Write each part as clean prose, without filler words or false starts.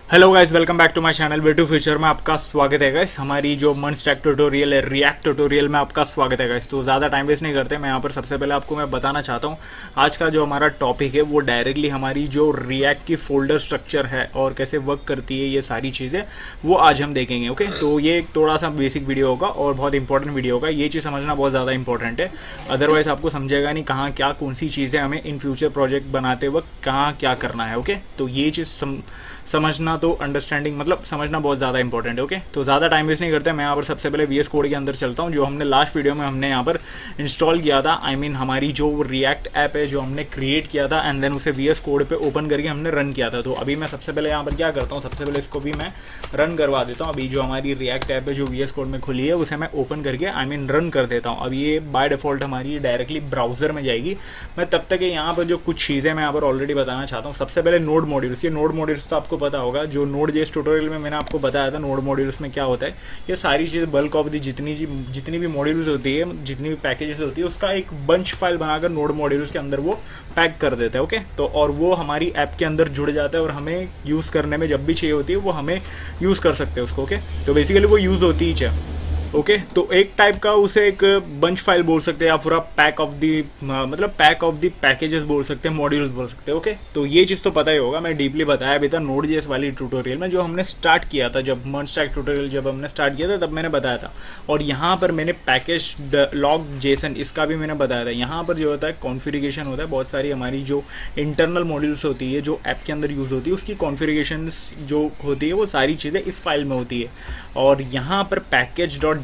Hello guys, welcome back to my channel way to future में आपका स्वागत है गाइस। हमारी जो मन स्टैक ट्यूटोरियल है, रिएक्ट ट्यूटोरियल में आपका स्वागत है गाइस। तो ज़्यादा टाइम वेस्ट नहीं करते, मैं यहाँ पर सबसे पहले आपको मैं बताना चाहता हूँ आज का जो हमारा टॉपिक है वो डायरेक्टली हमारी जो रिएक्ट की फोल्डर स्ट्रक्चर है और कैसे वर्क करती है, ये सारी चीज़ें वो आज हम देखेंगे। ओके, तो ये एक थोड़ा सा बेसिक वीडियो होगा और बहुत इंपॉर्टेंट वीडियो होगा। ये चीज़ समझना बहुत ज़्यादा इंपॉर्टेंट है, अदरवाइज आपको समझेगा नहीं कहाँ क्या कौन सी चीज़ें हमें इन फ्यूचर प्रोजेक्ट बनाते वक्त कहाँ क्या करना है। ओके, तो ये चीज़ समझना, तो अंडरस्टैंडिंग मतलब समझना बहुत ज़्यादा इंपॉर्टेंट है। ओके, तो ज़्यादा टाइम वेस्ट नहीं करते, मैं यहाँ पर सबसे पहले VS कोड के अंदर चलता हूँ, जो हमने लास्ट वीडियो में हमने यहाँ पर इंस्टॉल किया था। हमारी जो रिएक्ट ऐप है जो हमने क्रिएट किया था एंड देन उसे VS कोड पे ओपन करके हमने रन किया था। तो अभी मैं सबसे पहले यहाँ पर क्या करता हूँ, सबसे पहले इसको भी मैं रन करवा देता हूँ। अभी जो हमारी रिएक्ट ऐप है जो VS कोड में खुली है उसे मैं ओपन करके रन कर देता हूँ। अब ये बाय डिफॉल्ट हमारी डायरेक्टली ब्राउजर में जाएगी। मैं तब तक यहाँ पर जो कुछ चीज़ें मैं यहाँ पर ऑलरेडी बताना चाहता हूँ। सबसे पहले नोड मॉड्यूल्स। ये नोड मॉड्यूल्स तो आपको पता होगा, जो Node.js ट्यूटोरियल में मैंने आपको बताया था नोड मॉड्यूल्स में क्या होता है। ये सारी चीज़ें बल्क ऑफ दी जितनी भी मॉड्यूल्स होती है, जितनी भी पैकेजेस होती है, उसका एक बंच फाइल बनाकर नोड मॉड्यूल्स के अंदर वो पैक कर देते हैं। ओके, तो और वो हमारी ऐप के अंदर जुड़ जाता है और हमें यूज़ करने में जब भी चाहिए होती है वो हमें यूज़ कर सकते हैं उसको। ओके, तो बेसिकली वो यूज़ होती ही है। ओके, तो एक टाइप का उसे एक बंच फाइल बोल सकते हैं या पूरा पैक ऑफ दी मतलब पैक ऑफ दी पैकेजेस बोल सकते हैं, मॉड्यूल्स बोल सकते हैं। ओके, तो ये चीज़ तो पता ही होगा, मैं डीपली बताया भी था Node.js वाली ट्यूटोरियल में जो हमने स्टार्ट किया था। जब मन स्टैक ट्यूटोरियल जब हमने स्टार्ट किया था तब मैंने बताया था। और यहाँ पर मैंने पैकेज लॉग जेसन इसका भी मैंने बताया था। यहाँ पर जो होता है कॉन्फ़िगरेशन होता है, बहुत सारी हमारी जो इंटरनल मॉड्यूल्स होती है जो ऐप के अंदर यूज़ होती है उसकी कॉन्फ़िगरेशन जो होती है वो सारी चीज़ें इस फाइल में होती है। और यहाँ पर package.json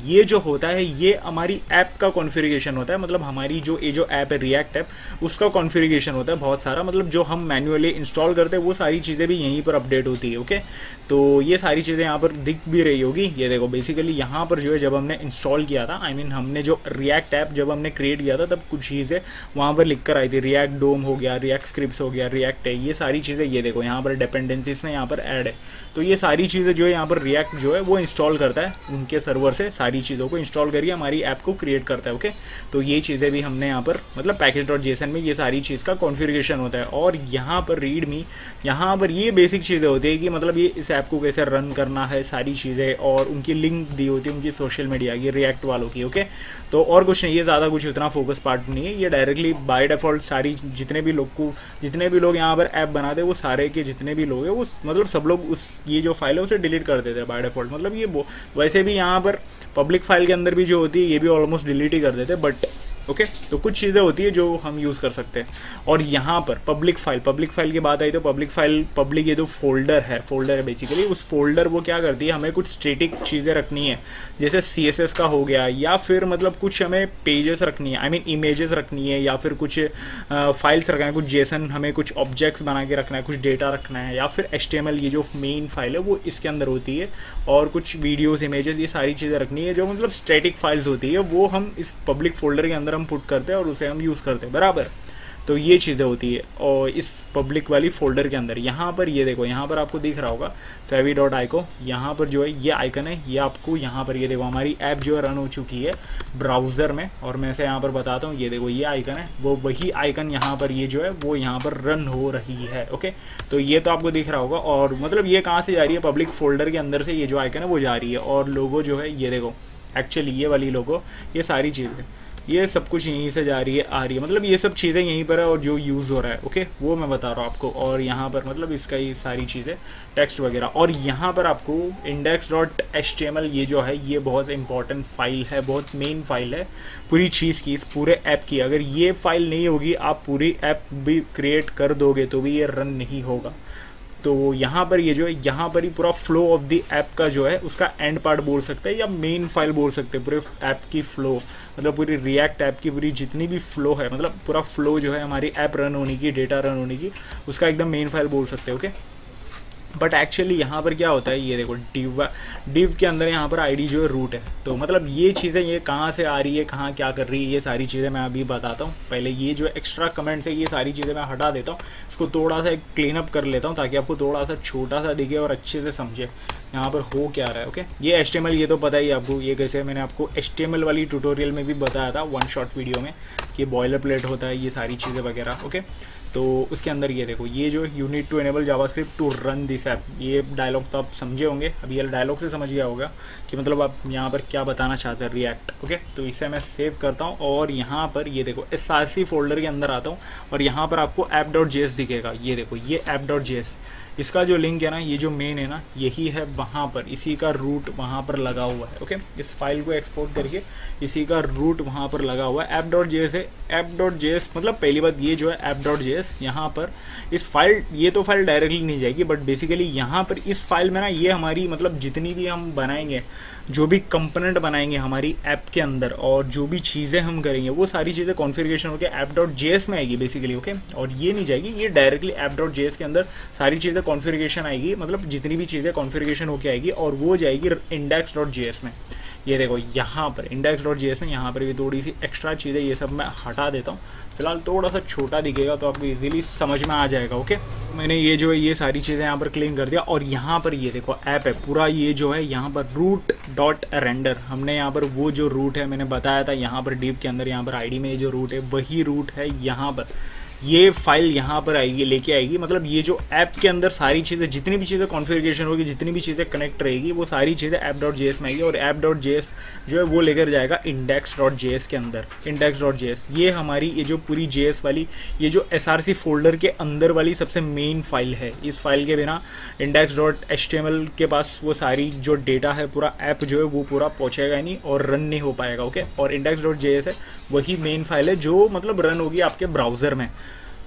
ये जो होता है ये हमारी ऐप का कॉन्फ़िगरेशन होता है। मतलब हमारी जो ऐप है रिएक्ट ऐप उसका कॉन्फ़िगरेशन होता है बहुत सारा। मतलब जो हम मैन्युअली इंस्टॉल करते हैं वो सारी चीज़ें भी यहीं पर अपडेट होती है। ओके, तो ये सारी चीज़ें यहाँ पर दिख भी रही होगी। ये देखो, बेसिकली यहाँ पर जो है जब हमने इंस्टॉल किया था, हमने जो रिएक्ट ऐप जब हमने क्रिएट किया था तब कुछ चीज़ें वहाँ पर लिख कर आई थी। रिएक्ट डोम हो गया, रिएक्ट स्क्रिप्ट्स हो गया, रिएक्ट है, ये सारी चीज़ें ये देखो यहाँ पर डिपेंडेंसीज में यहाँ पर ऐड है। तो ये सारी चीज़ें जो है यहाँ पर रिएक्ट जो है वो इंस्टॉल करता है उनके सर्वर से, सारी चीज़ों को इंस्टॉल करके हमारी ऐप को क्रिएट करता है। ओके, तो ये चीज़ें भी हमने यहाँ पर मतलब package.json में ये सारी चीज़ का कॉन्फ़िगरेशन होता है। और यहाँ पर रीड मी, यहाँ पर ये बेसिक चीज़ें होती है कि मतलब ये इस ऐप को कैसे रन करना है, सारी चीज़ें, और उनकी लिंक दी होती है उनकी सोशल मीडिया की, रिएक्ट वालों की। ओके, तो और कुछ नहीं है, ज़्यादा कुछ उतना फोकस पार्ट नहीं है। ये डायरेक्टली बाय डिफ़ॉल्ट सारी जितने भी लोग यहाँ पर ऐप बनाते हैं वो सारे के जितने भी लोग हैं वो मतलब सब लोग उस ये जो फाइल है उसे डिलीट कर देते हैं बाय डिफ़ॉल्ट। मतलब ये वैसे भी यहाँ पर पब्लिक फाइल के अंदर भी जो होती है ये भी ऑलमोस्ट डिलीट ही कर देते हैं, बट ओके, तो कुछ चीज़ें होती है जो हम यूज़ कर सकते हैं। और यहाँ पर पब्लिक फाइल की बात आई तो पब्लिक ये जो फोल्डर है बेसिकली, उस फोल्डर वो क्या करती है, हमें कुछ स्टैटिक चीज़ें रखनी है जैसे CSS का हो गया, या फिर मतलब कुछ हमें पेजेस रखनी है, इमेजेस रखनी है, या फिर कुछ फाइल्स रखना है, कुछ जेसन हमें कुछ ऑब्जेक्ट्स बना के रखना है, कुछ डेटा रखना है, या फिर HTML ये जो मेन फाइल है वो इसके अंदर होती है, और कुछ वीडियोस, इमेजेस, ये सारी चीज़ें रखनी है जो मतलब स्टैटिक फाइल्स होती है, वो हम इस पब्लिक फोल्डर के अंदर हम पुट करते हैं और उसे हम यूज़ करते हैं, बराबर। तो ये चीज़ें होती है और इस पब्लिक वाली फोल्डर के अंदर। यहाँ पर ये देखो, यहाँ पर आपको दिख रहा होगा favi.io, यहाँ पर जो है ये आइकन है, ये आपको यहाँ पर ये देखो हमारी ऐप जो है रन हो चुकी है ब्राउज़र में। और मैं से यहाँ पर बताता हूँ, ये देखो ये आइकन है, वो वही आइकन यहाँ पर ये जो है वो यहाँ पर रन हो रही है। ओके, तो ये तो आपको दिख रहा होगा। और मतलब ये कहाँ से जा रही है, पब्लिक फोल्डर के अंदर से ये जो आइकन है वो जा रही है। और लोगो जो है ये देखो, एक्चुअली ये वाली लोगो, ये सारी चीज़ें, ये सब कुछ यहीं से जा रही है आ रही है, मतलब ये सब चीज़ें यहीं पर है और जो यूज़ हो रहा है। ओके, वो मैं बता रहा हूँ आपको। और यहाँ पर मतलब इसका ये सारी चीज़ें टेक्स्ट वगैरह। और यहाँ पर आपको index.html ये जो है ये बहुत इंपॉर्टेंट फाइल है, बहुत मेन फाइल है पूरी चीज़ की, इस पूरे ऐप की। अगर ये फाइल नहीं होगी आप पूरी ऐप भी क्रिएट कर दोगे तो भी ये रन नहीं होगा। तो यहाँ पर ये जो है यहाँ पर ही पूरा फ्लो ऑफ द ऐप का जो है उसका एंड पार्ट बोल सकते हैं या मेन फाइल बोल सकते हैं। पूरे ऐप की फ्लो मतलब पूरी रिएक्ट ऐप की पूरी जितनी भी फ्लो है, मतलब पूरा फ्लो जो है हमारी ऐप रन होने की, डेटा रन होने की, उसका एकदम मेन फाइल बोल सकते हैं। ओके, बट एक्चुअली यहाँ पर क्या होता है, ये देखो डिव के अंदर यहाँ पर आईडी जो है रूट है। तो मतलब ये चीज़ें ये कहाँ से आ रही है, कहाँ क्या कर रही है, ये सारी चीज़ें मैं अभी बताता हूँ। पहले ये जो एक्स्ट्रा कमेंट्स है ये सारी चीज़ें मैं हटा देता हूँ, इसको थोड़ा सा क्लीन अप कर लेता हूँ ताकि आपको थोड़ा सा छोटा सा दिखे और अच्छे से समझे यहाँ पर हो क्या रहा है। ओके, ये HTML ये तो पता ही आपको, ये कैसे मैंने आपको HTML वाली ट्यूटोरियल में भी बताया था वन शॉट वीडियो में कि बॉयलर प्लेट होता है, ये सारी चीज़ें वगैरह। ओके, तो उसके अंदर ये देखो, ये जो you need to enable JavaScript to run this app, ये डायलॉग तो आप समझे होंगे, अभी ये डायलॉग से समझ गया होगा कि मतलब आप यहाँ पर क्या बताना चाहते हैं रिएक्ट। ओके, तो इसे मैं सेव करता हूँ और यहाँ पर ये देखो src फोल्डर के अंदर आता हूँ और यहाँ पर आपको app.js दिखेगा। ये देखो, ये app.js, इसका जो लिंक है ना, ये जो मेन है ना, यही है वहाँ पर, इसी का रूट वहाँ पर लगा हुआ है। ओके, इस फाइल को एक्सपोर्ट करके इसी का रूट वहाँ पर लगा हुआ है, app.js है। app.js मतलब पहली बात ये जो है app.js, यहाँ पर इस फाइल, ये तो फाइल डायरेक्टली नहीं जाएगी, बट बेसिकली यहाँ पर इस फाइल में ना, ये हमारी मतलब जितनी भी हम बनाएंगे, जो भी कंपोनेंट बनाएंगे हमारी ऐप के अंदर और जो भी चीज़ें हम करेंगे, वो सारी चीज़ें कॉन्फ़िगरेशन होकर app.js में आएगी बेसिकली। ओके, और ये नहीं जाएगी, ये डायरेक्टली app.js के अंदर सारी चीज़ें कॉन्फ़िगरेशन आएगी, मतलब जितनी भी चीज़ें कॉन्फ़िगरेशन होकर आएगी और वो जाएगी index.js में। ये देखो यहाँ पर index.js में, यहाँ पर भी थोड़ी सी एक्स्ट्रा चीज़ें, ये सब मैं हटा देता हूँ, फिलहाल थोड़ा सा छोटा दिखेगा तो आपको इजीली समझ में आ जाएगा। ओके, मैंने ये जो है ये सारी चीज़ें यहाँ पर क्लीन कर दिया और यहाँ पर ये देखो ऐप है पूरा, ये जो है यहाँ पर root.render, हमने यहाँ पर वो जो रूट है मैंने बताया था, यहाँ पर div के अंदर, यहाँ पर id में ये जो रूट है वही रूट है। यहाँ पर ये फाइल यहाँ पर आएगी, लेके आएगी, मतलब ये जो ऐप के अंदर सारी चीज़ें, जितनी भी चीज़ें कॉन्फ़िगरेशन होगी, जितनी भी चीज़ें कनेक्ट रहेगी, वो सारी चीज़ें app.js में आएगी और app.js जो है वो लेकर जाएगा index.js के अंदर। index.js ये हमारी ये जो पूरी js वाली, ये जो src फोल्डर के अंदर वाली सबसे मेन फाइल है। इस फाइल के बिना index.html के पास वो सारी जो डेटा है, पूरा ऐप जो है वो पूरा पहुँचेगा नहीं और रन नहीं हो पाएगा। ओके, और index.js है वही मेन फाइल है जो मतलब रन होगी आपके ब्राउज़र में।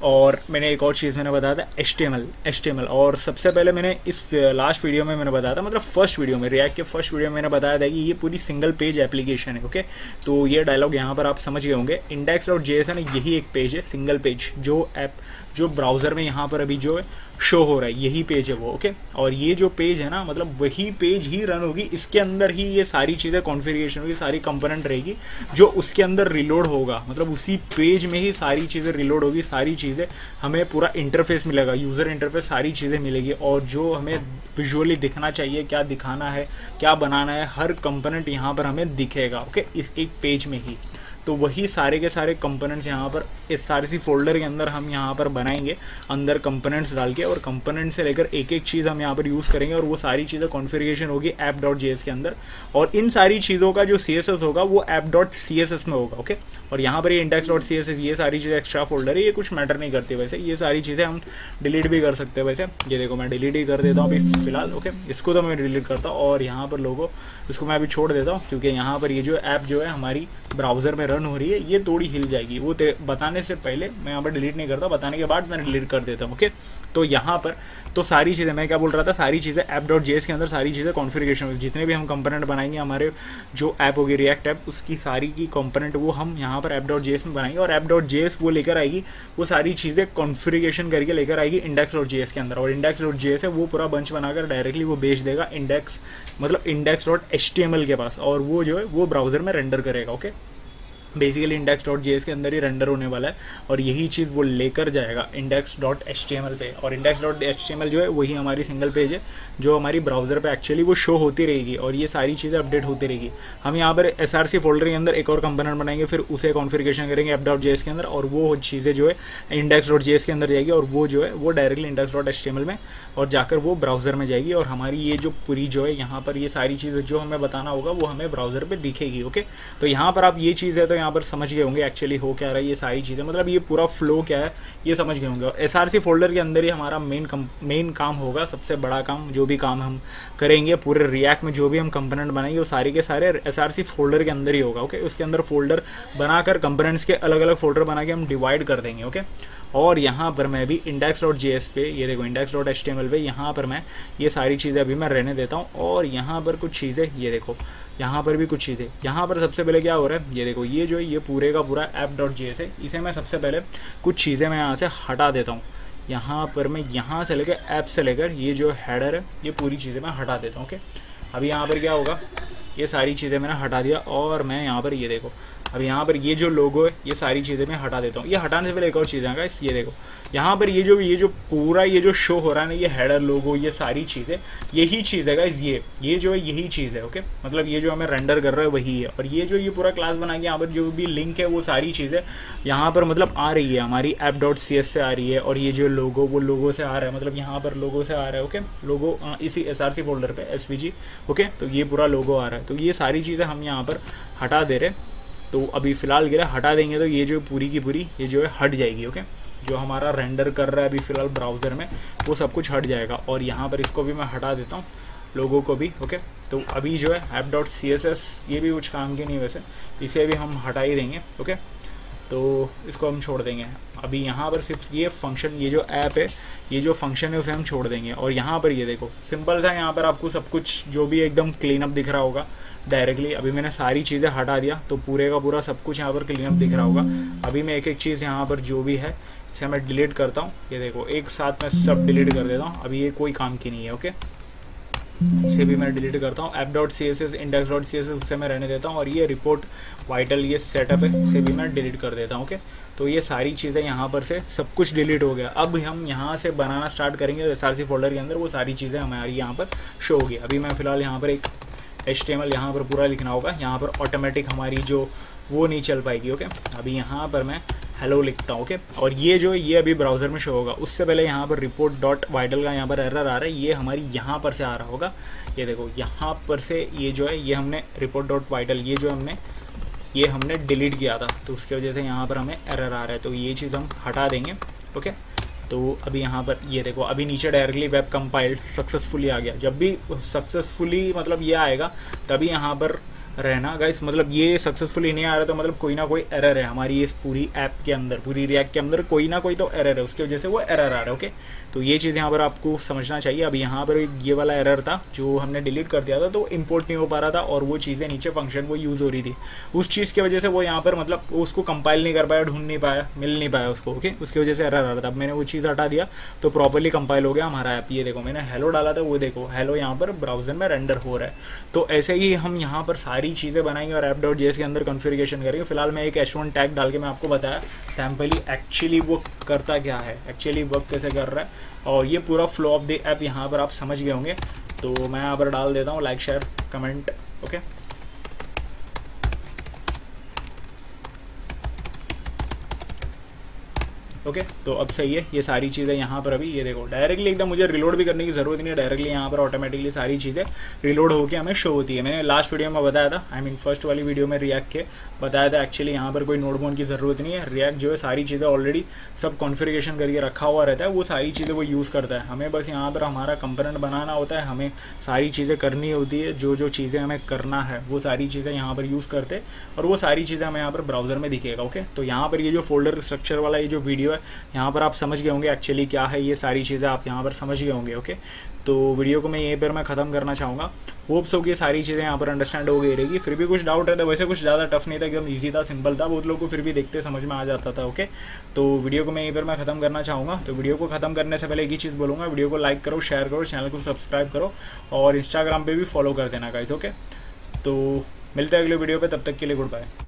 और मैंने एक और चीज़ मैंने बताया था HTML, और सबसे पहले मैंने इस लास्ट वीडियो में मैंने बताया था, मतलब फर्स्ट वीडियो में, रिएक्ट के फर्स्ट वीडियो में मैंने बताया था कि ये पूरी सिंगल पेज एप्लीकेशन है। ओके, तो ये डायलॉग यहाँ पर आप समझ गए होंगे। index.js है ना, यही एक पेज है, सिंगल पेज, जो ऐप जो ब्राउज़र में यहाँ पर अभी जो है शो हो रहा है, यही पेज है वो। ओके, और ये जो पेज है ना, मतलब वही पेज ही रन होगी, इसके अंदर ही ये सारी चीज़ें कॉन्फ़िगरेशन होगी, सारी कंपोनेंट रहेगी जो उसके अंदर रिलोड होगा, मतलब उसी पेज में ही सारी चीज़ें रिलोड होगी, सारी चीज़ें हमें पूरा इंटरफेस मिलेगा, यूज़र इंटरफेस, सारी चीज़ें मिलेगी और जो हमें विजुअली दिखना चाहिए, क्या दिखाना है, क्या बनाना है, हर कंपोनेंट यहाँ पर हमें दिखेगा। ओके, इस एक पेज में ही। तो वही सारे के सारे कंपोनेंट्स यहाँ पर इस src फोल्डर के अंदर हम यहाँ पर बनाएंगे, अंदर कंपोनेंट्स डाल के, और कंपोनेंट से लेकर एक एक चीज़ हम यहाँ पर यूज़ करेंगे और वो सारी चीज़ें कॉन्फ़िगरेशन होगी app.js के अंदर, और इन सारी चीज़ों का जो css होगा वो app.css में होगा। ओके, और यहाँ पर ये index.css, ये सारी चीज़ें एक्स्ट्रा फोल्डर है, ये कुछ मैटर नहीं करती वैसे, ये सारी चीज़ें हम डिलीट भी कर सकते हैं वैसे। ये देखो मैं डिलीट ही कर देता हूँ अभी फ़िलहाल। ओके, इसको तो मैं डिलीट करता हूँ और यहाँ पर लोगों इसको मैं अभी छोड़ देता हूँ, क्योंकि यहाँ पर ये जो ऐप जो है हमारी ब्राउज़र में रन हो रही है, ये थोड़ी हिल जाएगी, वो बताने से पहले मैं यहाँ पर डिलीट नहीं करता, बताने के बाद मैं डिलीट कर देता हूँ। ओके, तो यहाँ पर तो सारी चीज़ें, मैं क्या बोल रहा था, सारी चीज़ें app.js के अंदर सारी चीज़ें कॉन्फ़िगरेशन होगी, जितने भी हम कंपोनेंट बनाएंगे, हमारे जो ऐप होगी रिएक्ट ऐप, उसकी सारी की कंपोनेंट वो हम यहाँ पर app.js में बनाएंगे और app.js वो लेकर आएगी, वो सारी चीज़ें कॉन्फ़िगरेशन करके लेकर आएगी index.js के अंदर, और index.js है वो पूरा बंच बनाकर डायरेक्टली वो भेज देगा इंडेक्स, मतलब index.html के पास, और वो जो है वो ब्राउज़र में रेंडर करेगा। ओके, बेसिकली index.js के अंदर ही रेंडर होने वाला है और यही चीज़ वो लेकर जाएगा index.html पे, और index.html जो है वही हमारी सिंगल पेज है जो हमारी ब्राउज़र पे एक्चुअली वो शो होती रहेगी और ये सारी चीज़ें अपडेट होती रहेगी। हम यहाँ पर src फोल्डर के अंदर एक और कंपोनेंट बनाएंगे, फिर उसे कॉन्फ़िगरेशन करेंगे app.js के अंदर, और वो चीज़ें जो है index.js के अंदर जाएगी और वो जो है वो डायरेक्टली index.html में और जाकर वो ब्राउज़र में जाएगी, और हमारी ये जो पूरी जो है यहाँ पर ये सारी चीज़ें जो हमें बताना होगा वो हमें ब्राउज़र पर दिखेगी। ओके, तो यहाँ पर आप ये चीज़ है तो यहाँ पर समझ गए होंगे एक्चुअली हो क्या रहा है, ये सारी चीज़ें, मतलब ये पूरा फ्लो क्या है ये समझ गए होंगे। और src फोल्डर के अंदर ही हमारा मेन काम होगा, सबसे बड़ा काम, जो भी काम हम करेंगे पूरे रिएक्ट में, जो भी हम कंपोनेंट बनाएंगे वो सारे के सारे src फोल्डर के अंदर ही होगा। ओके, उसके अंदर फोल्डर बनाकर कंपोनेंट्स के अलग अलग फोल्डर बना के हम डिवाइड कर देंगे। ओके, और यहाँ पर मैं भी index.js पे, ये देखो index.html पे, यहाँ पर मैं ये सारी चीज़ें अभी मैं रहने देता हूँ, और यहाँ पर कुछ चीज़ें, ये देखो यहाँ पर भी कुछ चीज़ें, यहाँ पर सबसे पहले क्या हो रहा है, ये देखो ये जो है ये पूरे का पूरा app.js है, इसे मैं सबसे पहले कुछ चीज़ें मैं यहाँ से हटा देता हूँ। यहाँ पर मैं यहाँ से लेकर ऐप से लेकर ये जो हेडर है ये पूरी चीज़ें मैं हटा देता हूँ। ओके, अभी यहाँ पर क्या होगा, ये सारी चीज़ें मैंने हटा दिया और मैं यहाँ पर ये देखो अब यहाँ पर ये जो लोगो है ये सारी चीज़ें मैं हटा देता हूँ। ये हटाने से पहले एक और चीज़ है गाइस, ये देखो यहाँ पर ये जो पूरा ये जो शो हो रहा है ना, ये हेडर लोगो ये सारी चीज़ें यही चीज़ है गाइस, ये जो है यही चीज़ है। ओके, मतलब ये जो हमें रेंडर कर रहा है वही है। और ये जो ये पूरा क्लास बना के यहाँ पर जो भी लिंक है वो सारी चीज़ें यहाँ पर मतलब आ रही है हमारी app.cs से आ रही है। और ये जो लोगो वो लोगो से आ रहा है, मतलब यहाँ पर लोगो से आ रहा है। ओके, लोगो इसी src फोल्डर पे svg। ओके, तो ये पूरा लोगो आ रहा है। तो ये सारी चीज़ें हम यहाँ पर हटा दे रहे। तो अभी फ़िलहाल गिरा हटा देंगे तो ये जो पूरी की पूरी ये जो है हट जाएगी। ओके, जो हमारा रेंडर कर रहा है अभी फ़िलहाल ब्राउज़र में वो सब कुछ हट जाएगा। और यहाँ पर इसको भी मैं हटा देता हूँ, लोगों को भी। ओके, तो अभी जो है app.css ये भी कुछ काम की नहीं वैसे, इसे भी हम हटा ही देंगे। ओके, तो इसको हम छोड़ देंगे। अभी यहाँ पर सिर्फ ये फंक्शन, ये जो ऐप है ये जो फंक्शन है उसे हम छोड़ देंगे। और यहाँ पर ये देखो सिंपल सा, यहाँ पर आपको सब कुछ जो भी एकदम क्लीन अप दिख रहा होगा डायरेक्टली। अभी मैंने सारी चीज़ें हटा दिया तो पूरे का पूरा सब कुछ यहाँ पर क्लीन अप दिख रहा होगा। अभी मैं एक एक चीज़ यहाँ पर जो भी है इसे मैं डिलीट करता हूँ। ये देखो एक साथ मैं सब डिलीट कर देता हूँ, अभी ये कोई काम की नहीं है। ओके, इसे भी मैं डिलीट करता हूँ। app.css index.css उससे मैं रहने देता हूँ। और ये रिपोर्ट वाइटल ये सेटअप है इसे भी मैं डिलीट कर देता हूँ। ओके, तो ये सारी चीज़ें यहाँ पर से सब कुछ डिलीट हो गया। अब हम यहाँ से बनाना स्टार्ट करेंगे src फोल्डर के अंदर, वो सारी चीज़ें हमारी यहाँ पर शो होगी। अभी मैं फ़िलहाल यहाँ पर एक HTML यहाँ पर पूरा लिखना होगा। यहाँ पर ऑटोमेटिक हमारी जो वो नहीं चल पाएगी। ओके, अभी यहाँ पर मैं हेलो लिखता हूँ। ओके, और ये जो ये अभी ब्राउज़र में शो होगा। उससे पहले यहाँ पर report.vital का यहाँ पर एरर आ रहा है, ये हमारी यहाँ पर से आ रहा होगा। ये देखो यहाँ पर से ये जो है ये हमने report.vital ये जो ये हमने डिलीट किया था, तो उसकी वजह से यहाँ पर हमें एरर आ रहा है। तो ये चीज़ हम हटा देंगे। ओके, तो अभी यहाँ पर ये देखो अभी नीचे डायरेक्टली वेब कंपाइल्ड सक्सेसफुली आ गया। जब भी सक्सेसफुली मतलब ये आएगा तभी यहाँ पर रहना गाइस, मतलब ये सक्सेसफुली नहीं आ रहा तो मतलब कोई ना कोई एरर है हमारी इस पूरी ऐप के अंदर, पूरी रिएक्ट के अंदर कोई ना कोई तो एरर है, उसकी वजह से वो एरर आ रहा है। ओके, तो ये चीज़ यहाँ पर आपको समझना चाहिए। अभी यहाँ पर ये वाला एरर था जो हमने डिलीट कर दिया था, तो इंपोर्ट नहीं हो पा रहा था और वो चीज़ें नीचे फंक्शन वो यूज़ हो रही थी, उस चीज़ की वजह से वो यहाँ पर मतलब उसको कंपाइल नहीं कर पाया, ढूंढ नहीं पाया, मिल नहीं पाया उसको। ओके, उसकी वजह से एरर आ रहा था। अब मैंने वो चीज़ हटा दिया तो प्रॉपरली कंपाइल हो गया हमारा ऐप। ये देखो मैंने हेलो डाला था, वो देखो हेलो यहाँ पर ब्राउज़र में रेंडर हो रहा है। तो ऐसे ही हम यहाँ पर सारी चीज़ें बनाएंगे और app.js के अंदर कॉन्फ़िगरेशन करेंगे। फिलहाल मैं एक h1 टैग डाल के मैं आपको बताया सैम्पली एक्चुअली वो करता क्या है, एक्चुअली वर्क कैसे कर रहा है, और ये पूरा फ्लो ऑफ द ऐप यहाँ पर आप समझ गए होंगे। तो मैं यहाँ पर डाल देता हूँ like share comment. Okay, okay, तो अब सही है ये सारी चीज़ें यहाँ पर। अभी ये देखो डायरेक्टली एकदम मुझे रिलोड भी करने की ज़रूरत नहीं है, डायरेक्टली यहाँ पर ऑटोमेटिकली सारी चीज़ें रिलोड होकर हमें शो होती है। मैंने लास्ट वीडियो में बताया था, आई मीन फर्स्ट वाली वीडियो में रिएक्ट के बताया था एक्चुअली यहाँ पर कोई नोड मोड की ज़रूरत नहीं है। रिएक्ट जो है सारी चीज़ें ऑलरेडी सब कॉन्फ़िगरेशन करके रखा हुआ रहता है, वो सारी चीज़ें वो यूज़ करता है। हमें बस यहाँ पर हमारा कंपोनेंट बनाना होता है, हमें सारी चीज़ें करनी होती है, जो जो चीज़ें हमें करना है वो सारी चीज़ें यहाँ पर यूज़ करते और वो सारी चीज़ें हमें यहाँ पर ब्राउज़र में दिखेगा। ओके, तो यहाँ पर ये जो फोल्डर स्ट्रक्चर वाला ये जो वीडियो है यहाँ पर आप समझ गए होंगे एक्चुअली क्या है, ये सारी चीज़ें आप यहाँ पर समझ गए होंगे। ओके, तो वीडियो को मैं यहीं पर मैं ख़त्म करना चाहूँगा। होप्स हो कि ये सारी चीज़ें यहाँ पर अंडरस्टैंड हो गई रहेगी। फिर भी कुछ डाउट रहता है, वैसे कुछ ज़्यादा टफ नहीं था, एकदम ईजी था, सिंपल था, बहुत लोग को फिर भी देखते समझ में आ जाता था। ओके, तो वीडियो को मैं यहीं पर मैं ख़त्म करना चाहूँगा। तो वीडियो को ख़त्म करने से पहले एक ही चीज़ बोलूँगा, वीडियो को लाइक करो, शेयर करो, चैनल को सब्सक्राइब करो और इंस्टाग्राम पर भी फॉलो कर देना गाइस। ओके, तो मिलते हैं अगले वीडियो पर, तब तक के लिए गुड बाय।